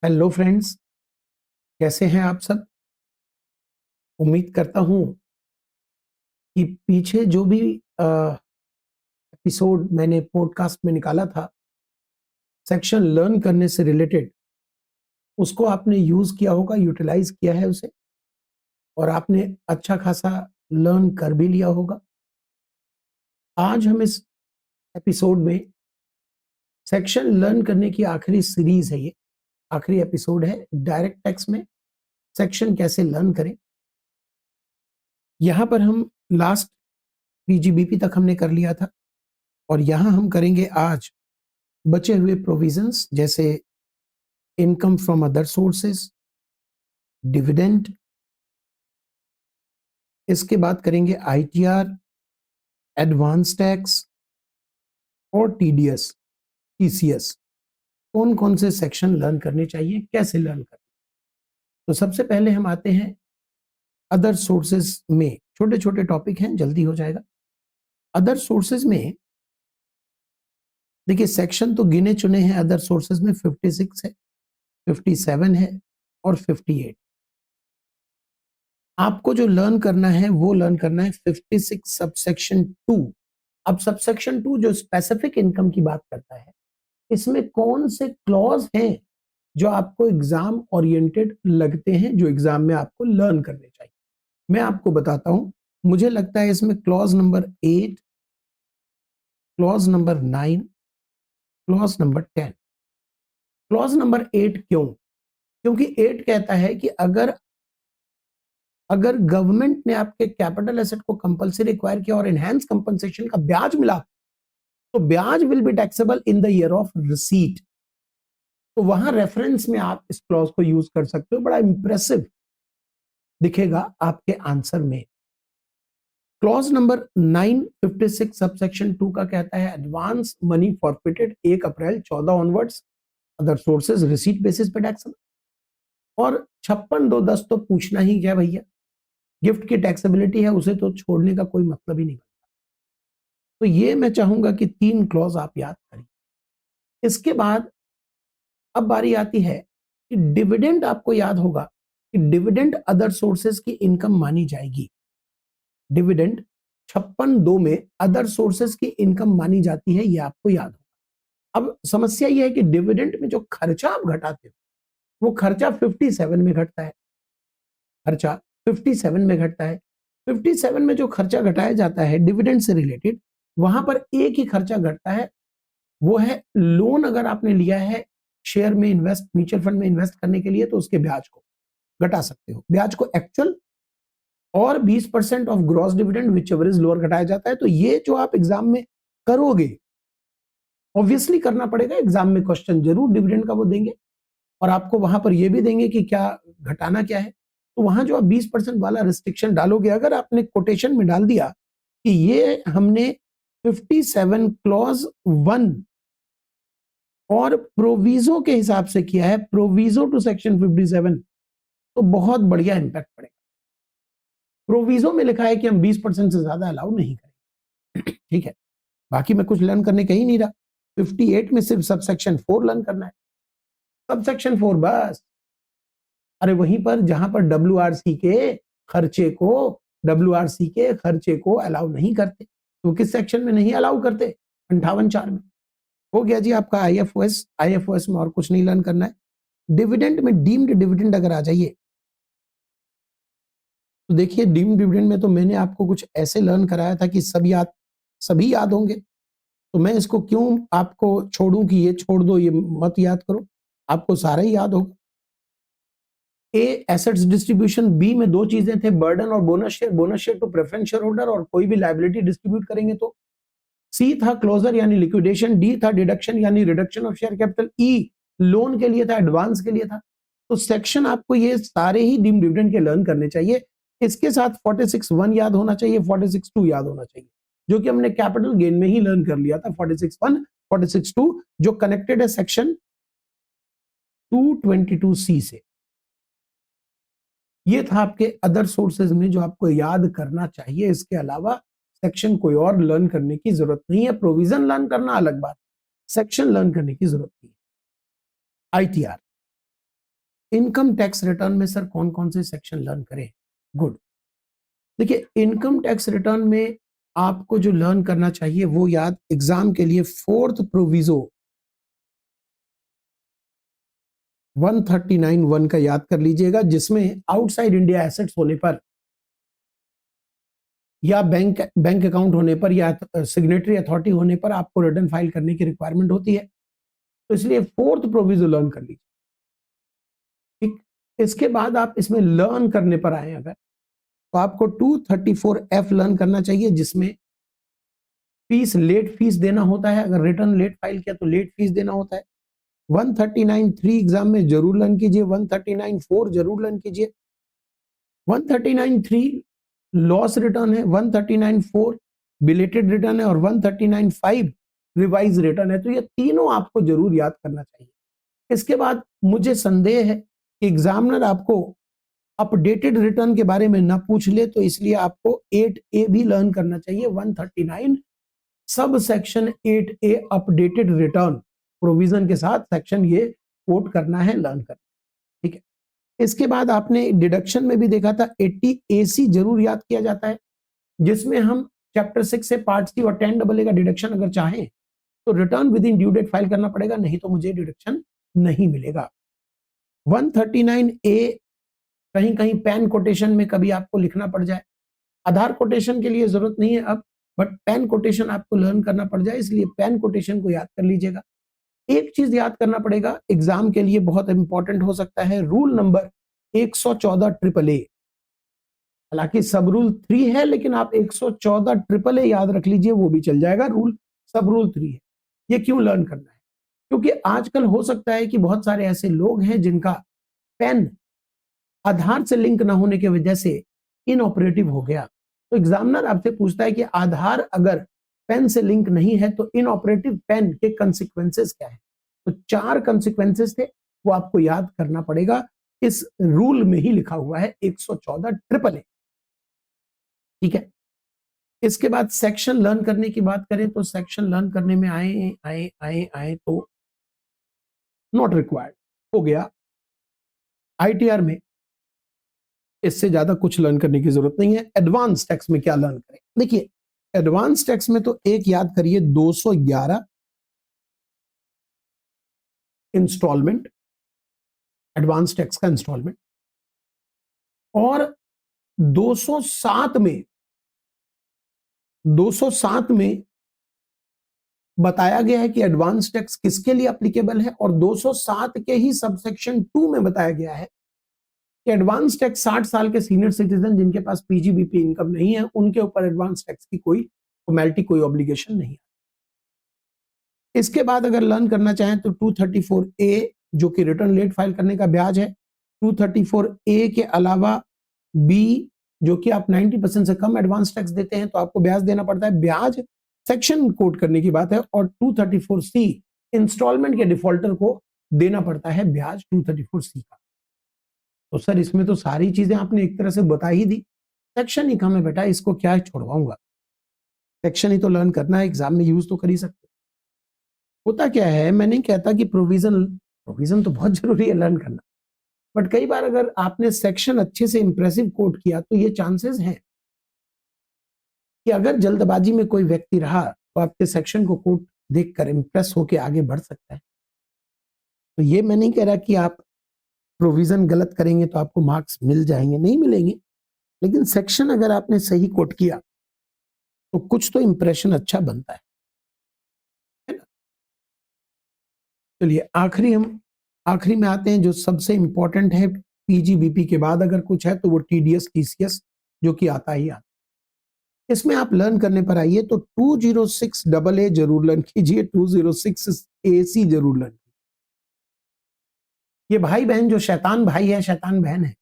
Hello friends, कैसे हैं आप सब। उम्मीद करता हूं कि पीछे जो भी एपिसोड मैंने पॉडकास्ट में निकाला था सेक्शन लर्न करने से रिलेटेड, उसको आपने यूज किया होगा, यूटिलाइज किया है उसे, और आपने अच्छा खासा लर्न कर भी लिया होगा। आज हम इस एपिसोड में सेक्शन लर्न करने की आखिरी सीरीज है, ये आखिरी एपिसोड है। डायरेक्ट टेक्स्ट में सेक्शन कैसे लर्न करें, यहां पर हम लास्ट पीजीबीपी तक हमने कर लिया था, और यहां हम करेंगे आज बचे हुए प्रोविजंस, जैसे income from other sources, dividend, इसके बाद करेंगे आईटीआर, एडवांस टैक्स और टीडीएस, टीसीएस। कौन कौन से सेक्शन लर्न करने चाहिए, कैसे लर्न करने। तो सबसे पहले हम आते हैं अदर सोर्सेज में। छोटे छोटे टॉपिक हैं, जल्दी हो जाएगा। अदर सोर्सेज में देखिए, सेक्शन तो गिने चुने हैं अदर सोर्सेज में, 56 है, 57 है और 58। आपको जो लर्न करना है वो लर्न करना है 56 सबसेक्शन 2। अब सबसेक्शन 2 जो स्पेसिफिक इनकम की बात करता है, इसमें कौन से क्लॉज हैं जो आपको एग्जाम ओरिएंटेड लगते हैं, जो एग्जाम में आपको लर्न करने चाहिए। मैं आपको बताता हूं, मुझे लगता है इसमें clause number 8, clause number 9, clause number 10। Clause number 8 क्यों? क्योंकि 8 कहता है कि अगर अगर गवर्नमेंट ने आपके कैपिटल एसेट को कंपल्सरी एक्वायर किया और एनहांस कंपनसेशन का ब्याज मिला, तो ब्याज will be taxable in the year of receipt. तो वहां रेफरेंस में आप इस क्लॉज को यूज कर सकते हो, बड़ा इंप्रेसिव दिखेगा आपके आंसर में। क्लॉज नंबर 9 56 सबसेक्शन 2 का कहता है एडवांस मनी फॉरफिटेड 1 अप्रैल 14 onwards other sources receipt basis पे टैक्सेबल। और 56(2)(10 तो पूछना ही क्या भैया, गिफ्ट की टैक्सेबिलिटी है, उसे तो छोड़ने का कोई मतलब ही नहीं। तो ये मैं चाहूंगा कि 3 क्लॉज आप याद करिए। इसके बाद अब बारी आती है कि डिविडेंड। आपको याद होगा कि डिविडेंड अदर सोर्सेज की इनकम मानी जाएगी। डिविडेंड 56(2) में अदर सोर्सेज की इनकम मानी जाती है, ये आपको याद होगा। अब समस्या ये है कि डिविडेंड में जो खर्चा आप घटाते हो, वो खर्चा 57 में घटता है। खर्चा 57 में घटता है। 57 में जो खर्चा घटाया जाता है डिविडेंड से रिलेटेड, वहां पर एक ही खर्चा घटता है, वो है लोन। अगर आपने लिया है शेयर में इन्वेस्ट, म्यूचुअल फंड में इन्वेस्ट करने के लिए, तो उसके ब्याज को घटा सकते हो। ब्याज को एक्चुअल और 20% of gross dividend which ever is lower घटाया जाता है। तो ये जो आप एग्जाम में करोगे, ऑब्वियसली करना पड़ेगा, एग्जाम में क्वेश्चन जरूर डिविडेंड का वो देंगे, और आपको वहां पर ये भी देंगे कि क्या घटाना क्या है। तो वहां जो आप 20% वाला रिस्ट्रिक्शन डालोगे, अगर आपने कोटेशन में डाल दिया कि ये हमने 57 क्लॉज 1 और प्रोविजो के हिसाब से किया है, प्रोविजो टू सेक्शन 57, तो बहुत बढ़िया इंपैक्ट पड़ेगा। प्रोविजो में लिखा है कि हम 20% से ज्यादा अलाउ नहीं करेंगे। ठीक है, बाकी मैं कुछ लर्न करने कहीं नहीं रहा। 58 में सिर्फ सबसेक्शन 4 लर्न करना है, सबसेक्शन 4 बस। अरे वहीं पर जहां पर डब्ल्यूआरसी के खर्चे को अलाउ नहीं करते, तो किस सेक्शन में नहीं अलाउ करते? 58(4) में। हो गया जी आपका आईएफओएस। आईएफओएस में और कुछ नहीं लर्न करना है। डिविडेंड में डीम्ड डिविडेंड अगर आ जाइए, तो देखिए डीम्ड डिविडेंड में तो मैंने आपको कुछ ऐसे लर्न कराया था कि सभी याद होंगे। तो मैं इसको क्यों आपको छोड़ूं कि ये छोड़ दो, ये मत याद करो, आपको सारा ही याद होगा। ए एसेट्स डिस्ट्रीब्यूशन, बी में 2 चीजें थे, बर्डन और bonus share. Bonus share to preference share holder, और कोई भी लायबिलिटी डिस्ट्रीब्यूट करेंगे तो। सी था क्लोजर यानी लिक्विडेशन, डी था डिडक्शन यानी reduction of share capital, E loan के लिए था, एडवांस के लिए था। तो सेक्शन आपको ये सारे ही डीम्ड डिविडेंड के लर्न करने चाहिए। इसके साथ 46(1) याद होना चाहिए, 46(2) याद होना चाहिए, जो कि हमने कैपिटल गेन में ही लर्न कर लिया था। 46(1), 46(2) जो कनेक्टेड है सेक्शन 222C से। ये था आपके अदर सोर्सेज में जो आपको याद करना चाहिए। इसके अलावा सेक्शन कोई और लर्न करने की जरूरत नहीं है। प्रोविजन लर्न करना अलग बात, सेक्शन लर्न करने की जरूरत नहीं है। आईटीआर, इनकम टैक्स रिटर्न में सर कौन कौन से सेक्शन लर्न करें? गुड। देखिए, इनकम टैक्स रिटर्न में आपको जो लर्न करना चाहिए वो याद एग्जाम के लिए फोर्थ प्रोविजो 139(1) का याद कर लीजिएगा, जिसमें आउटसाइड इंडिया एसेट्स होने पर या बैंक अकाउंट होने पर या सिग्नेटरी अथॉरिटी होने पर आपको रिटर्न फाइल करने की रिक्वायरमेंट होती है। तो इसलिए फोर्थ प्रोविजो लर्न कर लीजिए। ठीक, इसके बाद आप इसमें लर्न करने पर आए अगर, तो आपको 234F लर्न करना चाहिए, जिसमें फीस, लेट फीस देना होता है। अगर रिटर्न लेट फाइल किया तो लेट फीस देना होता है। 139(3) एग्जाम में जरूर लर्न कीजिए, 139(4) जरूर लर्न कीजिए। 139(3) लॉस रिटर्न है, 139(4) बिलेटेड रिटर्न है और 139(5) रिवाइज रिटर्न है। तो ये तीनों आपको जरूर याद करना चाहिए। इसके बाद मुझे संदेह है कि एग्जामिनर आपको अपडेटेड रिटर्न के बारे में ना पूछ ले, तो इसलिए आपको 8A भी लर्न करना चाहिए। 139 sub section 8A updated return provision के साथ सेक्शन ये कोट करना है, लर्न करना है। ठीक है, इसके बाद आपने डिडक्शन में भी देखा था 80AC जरूर याद किया जाता है, जिसमें हम चैप्टर 6 से पार्ट सी और 10AA का डिडक्शन अगर चाहें तो return within due date file करना पड़ेगा, नहीं तो मुझे डिडक्शन नहीं मिलेगा। 139A कहीं कहीं पैन कोटेशन में कभी आपको लिखना पड़ जाए, आधार कोटेशन के लिए जरूरत नहीं है अब, बट पैन कोटेशन आपको लर्न करना पड़ जाए, इसलिए पैन कोटेशन को याद कर लीजिएगा। एक चीज याद करना पड़ेगा, एग्जाम के लिए बहुत इंपॉर्टेंट हो सकता है, रूल नंबर 114 ट्रिपल ए। हालांकि सब रूल 3 है, लेकिन आप 114 ट्रिपल ए याद रख लीजिए, वो भी चल जाएगा। रूल सब रूल 3 है। ये क्यों लर्न करना है? क्योंकि आजकल हो सकता है कि बहुत सारे ऐसे लोग हैं जिनका पेन आधार से लिंक ना होने की वजह से इनऑपरेटिव हो गया। तो एग्जामिनर आपसे पूछता है कि आधार अगर पेन से लिंक नहीं है तो इनऑपरेटिव पेन के कंसिक्वेंसेस क्या है? तो 4 कंसिक्वेंसेस थे, वो आपको याद करना पड़ेगा। इस रूल में ही लिखा हुआ है 114 ट्रिपल ए। ठीक है, इसके बाद सेक्शन लर्न करने की बात करें तो सेक्शन लर्न करने में आए आए आए आए तो नॉट रिक्वायर्ड हो गया। आईटीआर में इससे ज्यादा कुछ लर्न करने की जरूरत नहीं है। एडवांस टैक्स में क्या लर्न करें? देखिए, एडवांस टैक्स में तो एक याद करिए, 211 इंस्टॉलमेंट, एडवांस टैक्स का इंस्टॉलमेंट, और 207 में 207 में बताया गया है कि एडवांस टैक्स किसके लिए एप्लीकेबल है, और 207 के ही सबसेक्शन 2 में बताया गया है कि एडवांस टैक्स 60 साल के सीनियर सिटीजन जिनके पास पीजीबीपी इनकम नहीं है, उनके ऊपर एडवांस टैक्स की कोई फॉर्मेलिटी, कोई ऑब्लिगेशन नहीं है। इसके बाद अगर लर्न करना चाहें तो 234A जो कि रिटर्न लेट फाइल करने का ब्याज है, 234A के अलावा B जो कि आप 90% से कम एडवांस टैक्स देते हैं तो आपको ब्याज देना पड़ता है। ब्याज सेक्शन कोड करने की बात है। और 234C इंस्टॉलमेंट के डिफॉल्टर को देना पड़ता है ब्याज 234C का। तो सर इसमें तो सारी चीजें आपने एक तरह से बता ही दी, सेक्शन ही कम है बेटा, इसको क्या छोड़वाऊंगा? सेक्शन ही तो लर्न करना है, एग्जाम में यूज तो कर ही सकते। होता क्या है, मैं नहीं कहता कि प्रोविजन प्रोविजन तो बहुत जरूरी है लर्न करना, बट कई बार अगर आपने सेक्शन अच्छे से इंप्रेसिव कोट किया तो ये चांसेस हैं कि अगर जल्दबाजी में कोई व्यक्ति रहा तो आपके सेक्शन को कोट देखकर इंप्रेस होकर आगे बढ़ सकता है। तो ये मैं नहीं कह रहा कि आप प्रोविजन गलत करेंगे तो आपको मार्क्स मिल जाएंगे, नहीं मिलेंगे, लेकिन सेक्शन अगर आपने सही कोट किया तो कुछ तो इंप्रेशन अच्छा बनता है ना? चलिए आखिरी में आते हैं, जो सबसे इंपॉर्टेंट है पीजीबीपी के बाद अगर कुछ है तो वो टीडीएस टीसीएस जो कि आता ही आता। इसमें आप लर्न करने पर आइए तो 206AA जरूर लर्न कीजिए, 206AC जरूर लर्न कीजिए। ये भाई बहन जो शैतान भाई है शैतान बहन है,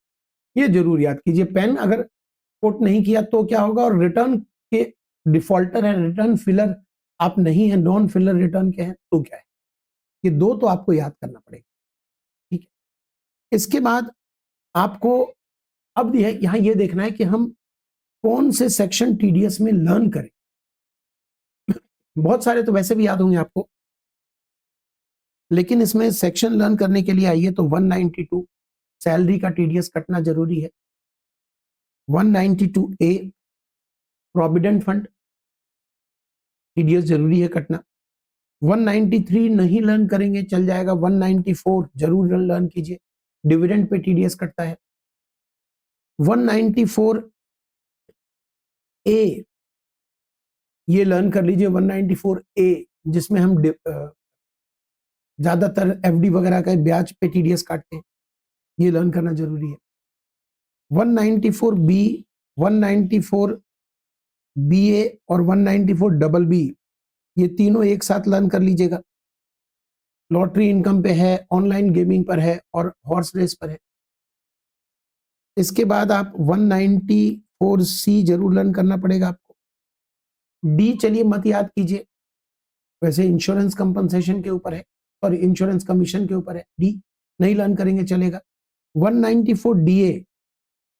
ये जरूर याद कीजिए। पेन अगर कोट नहीं किया तो क्या होगा, और रिटर्न के डिफॉल्टर है, रिटर्न फिलर आप नहीं है, नॉन फिलर रिटर्न के हैं तो क्या है, ये दो तो आपको याद करना पड़ेगा। ठीक है, इसके बाद आपको अब यहां ये देखना है कि हम कौन से सेक्शन टीडीएस में लर्न करें। बहुत सारे तो वैसे भी याद होंगे आपको, लेकिन इसमें सेक्शन लर्न करने के लिए आइए तो 192 सैलरी का टीडीएस कटना जरूरी है। 192A प्रोविडेंट फंड टीडीएस जरूरी है कटना। 193 नहीं लर्न करेंगे चल जाएगा, 194 जरूर लर्न कीजिए, डिविडेंड पे टीडीएस कटता है। 194A ये लर्न कर लीजिए, 194A जिसमें हम ज्यादातर एफडी वगैरह का ब्याज पे टीडीएस काटते हैं, ये लर्न करना जरूरी है। 194B, 194BA और 194BB ये तीनों एक साथ लर्न कर लीजिएगा। लॉटरी इनकम पे है, ऑनलाइन गेमिंग पर है और हॉर्स रेस पर है। इसके बाद आप 194C जरूर लर्न करना पड़ेगा आपको। डी चलिए मत याद कीजिए, वैसे इंश्योरेंस कंपनसेशन के ऊपर है और इंश्योरेंस कमीशन के ऊपर है, डी नहीं लर्न करेंगे चलेगा। 194DA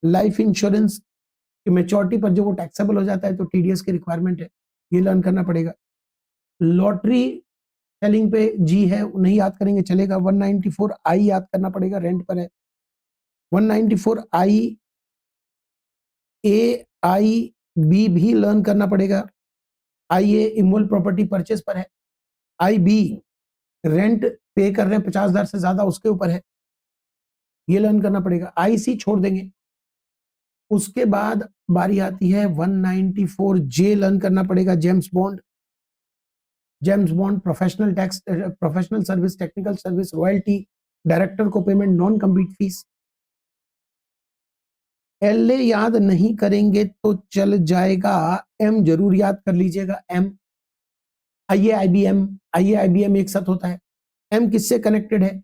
लाइफ इंश्योरेंस की मैच्योरिटी पर जो वो टैक्सेबल हो जाता है तो टीडीएस की रिक्वायरमेंट है, ये लर्न करना पड़ेगा। लॉटरी सेलिंग पे जी है, नहीं याद करेंगे चलेगा। 194I याद करना पड़ेगा, रेंट पर है। 194I AIB भी लर्न करना पड़ेगा। IA इमोल प्रॉपर्टी परचेज पर है। IB रेंट पे कर रहे हैं 50,000 से ज्यादा, उसके ऊपर है, ये लर्न करना पड़ेगा। IC छोड़ देंगे। उसके बाद बारी आती है 194J लर्न करना पड़ेगा, James Bond. James Bond professional tax, professional service, technical service, royalty, director को payment, non compete fees. LA याद नहीं करेंगे तो चल जाएगा, M जरूर याद कर लीजिएगा। M IA IBM एक साथ होता है। M किससे कनेक्टेड है?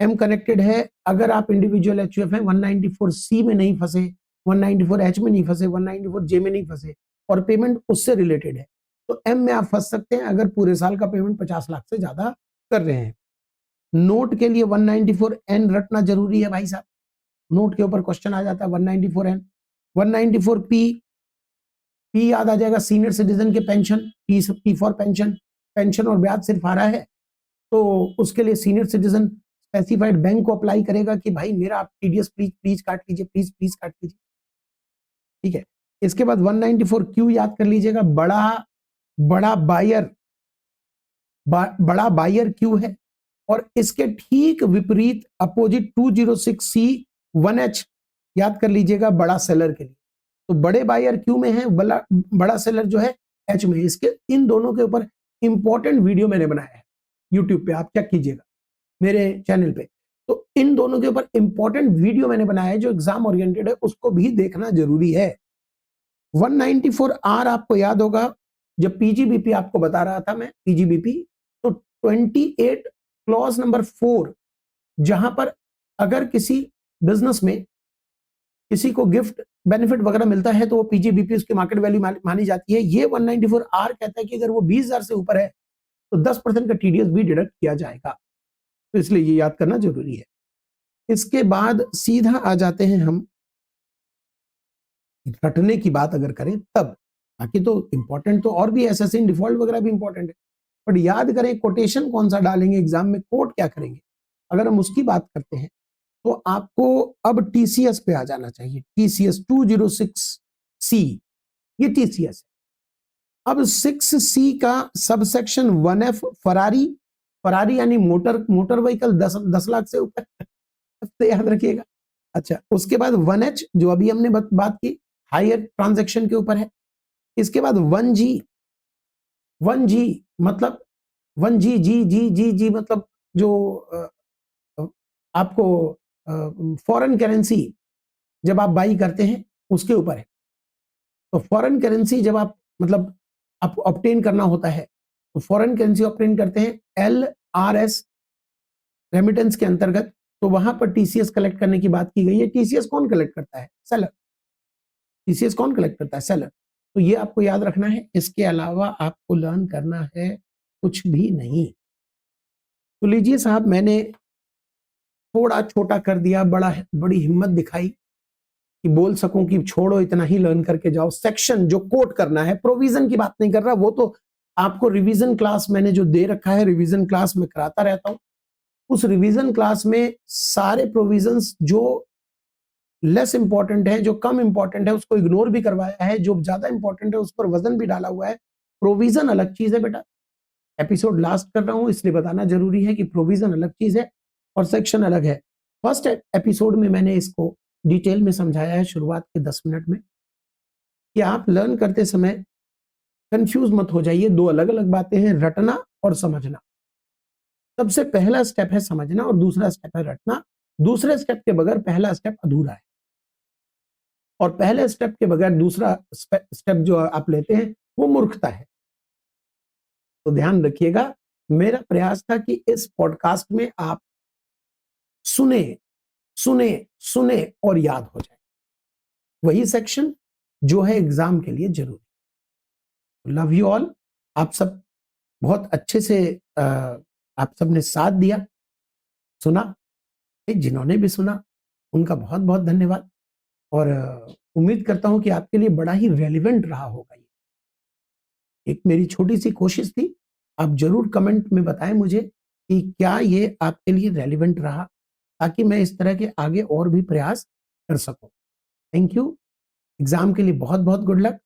M कनेक्टेड है, अगर आप इंडिविजुअल HUF हैं 194C में नहीं फंसे, 194H में नहीं फंसे, 194J में नहीं फंसे और पेमेंट उससे रिलेटेड है तो M में आप फंस सकते हैं अगर पूरे साल का पेमेंट 50 लाख से ज्यादा कर रहे हैं। नोट के लिए 194N रटना जरूरी है भाई साहब, नोट के ऊपर क्वेश्चन आ जाता है। 194N, 194P, P याद आ जाएगा, सीनियर सिटीजन के pension, P for pension, pension और ब्याज सिर्फ आ रहा है तो उसके लिए सीनियर सिटीजन स्पेसिफाइड बैंक को अप्लाई करेगा कि भाई मेरा आप टीडीएस प्लीज काट लीजिए, प्लीज काट लीजिए, ठीक है। इसके बाद 194Q याद कर लीजिएगा, बड़ा बायर क्यू है और इसके ठीक विपरीत अपोजिट 206C 1H याद कर लीजिएगा, बड़ा सेलर के लिए। तो बड़े बायर क्यू में है, बड़ा सेलर जो है H में। इसके इन दोनों के ऊपर इंपॉर्टेंट वीडियो मैंने बनाया है यूट्यूब पे, आप चेक कीजिएगा मेरे चैनल पे। तो इन दोनों के ऊपर इंपॉर्टेंट वीडियो मैंने बनाया है जो एग्जाम ओरिएंटेड है, उसको भी देखना जरूरी है। 194R आपको याद होगा, जब पीजीबीपी आपको बता रहा था मैं, पीजीबीपी तो 28 क्लॉज नंबर 4, जहां पर अगर किसी बिजनेस में किसी को गिफ्ट बेनिफिट वगैरह मिलता है तो वो पीजीबीपी उसकी मार्केट वैल्यू मानी जाती है। ये 194R कहता है कि अगर वो 20,000 से ऊपर है तो 10% का टीडीएस भी डिडक्ट किया जाएगा, तो इसलिए ये याद करना जरूरी है। इसके बाद सीधा आ जाते हैं हम रटने की बात अगर करें तब, बाकी तो इंपॉर्टेंट तो और भी एसएससी डिफॉल्ट वगैरह भी इंपॉर्टेंट है, बट याद करें कोटेशन कौन सा डालेंगे एग्जाम में, कोट क्या करेंगे, अगर हम उसकी बात करते हैं तो आपको अब टीसीएस पे आ जाना चाहिए। टीसीएस 206C ये टीसीएस है। अब 6C का सबसेक्शन 1F फरारी यानी मोटर व्हीकल 10 लाख से ऊपर तो याद रखिएगा। अच्छा, उसके बाद 1H जो अभी हमने बात की, हायर ट्रांजैक्शन के ऊपर है। इसके बाद 1G मतलब 1G जी मतलब जो आपको फॉरेन करेंसी जब आप बाई करते हैं उसके ऊपर है। तो फॉरेन करेंसी जब आप मतलब आपको ऑब्टेन करना होता है तो फॉरेन करेंसी ऑब्टेन करते हैं LRS रेमिटेंस के अंतर्गत, तो वहां पर टीसीएस कलेक्ट करने की बात की गई है। टीसीएस कौन कलेक्ट करता है? सेलर। टीसीएस कौन कलेक्ट करता है? सेलर। तो ये आपको याद रखना है, इसके अलावा आपको लर्न करना है कुछ भी नहीं। तो लीजिए साहब, मैंने थोड़ा छोटा कर दिया, बड़ी हिम्मत दिखाई कि बोल सकूं कि छोड़ो इतना ही लर्न करके जाओ। सेक्शन जो कोट करना है, प्रोविजन की बात नहीं कर रहा, वो तो आपको रिवीजन क्लास मैंने जो दे रखा है, रिवीजन क्लास में कराता रहता हूं। उस रिवीजन क्लास में सारे प्रोविजंस जो लेस इंपॉर्टेंट है, जो कम इंपॉर्टेंट है, उसको इग्नोर भी करवाया है, जो ज्यादा इंपॉर्टेंट है उस पर वजन भी डाला हुआ है। प्रोविजन अलग चीज है बेटा, एपिसोड लास्ट कर रहा हूं इसलिए बताना जरूरी है कि प्रोविजन अलग चीज है और सेक्शन अलग है। फर्स्ट एपिसोड में मैंने इसको डिटेल में समझाया है शुरुआत के 10 मिनट में कि आप लर्न करते समय कंफ्यूज मत हो जाइए। दो अलग अलग बातें हैं, रटना और समझना। सबसे पहला स्टेप है समझना और दूसरा स्टेप है रटना। दूसरे स्टेप के बगैर पहला स्टेप अधूरा है और पहले स्टेप के बगैर दूसरा स्टेप जो आप लेते हैं वो मूर्खता है। तो ध्यान रखिएगा, मेरा प्रयास था कि इस पॉडकास्ट में आप सुने सुने सुने और याद हो जाए, वही सेक्शन जो है एग्जाम के लिए जरूरी। Love you all. आप सब बहुत अच्छे से आप सबने साथ दिया, सुना, जिन्होंने भी सुना उनका बहुत बहुत धन्यवाद और उम्मीद करता हूं कि आपके लिए बड़ा ही रेलिवेंट रहा होगा। ये एक मेरी छोटी सी कोशिश थी, आप जरूर कमेंट में बताएं मुझे कि क्या ये आपके लिए रेलिवेंट रहा, ताकि मैं इस तरह के आगे और भी प्रयास कर सकूं। Thank you. एग्जाम के लिए बहुत बहुत गुड लक।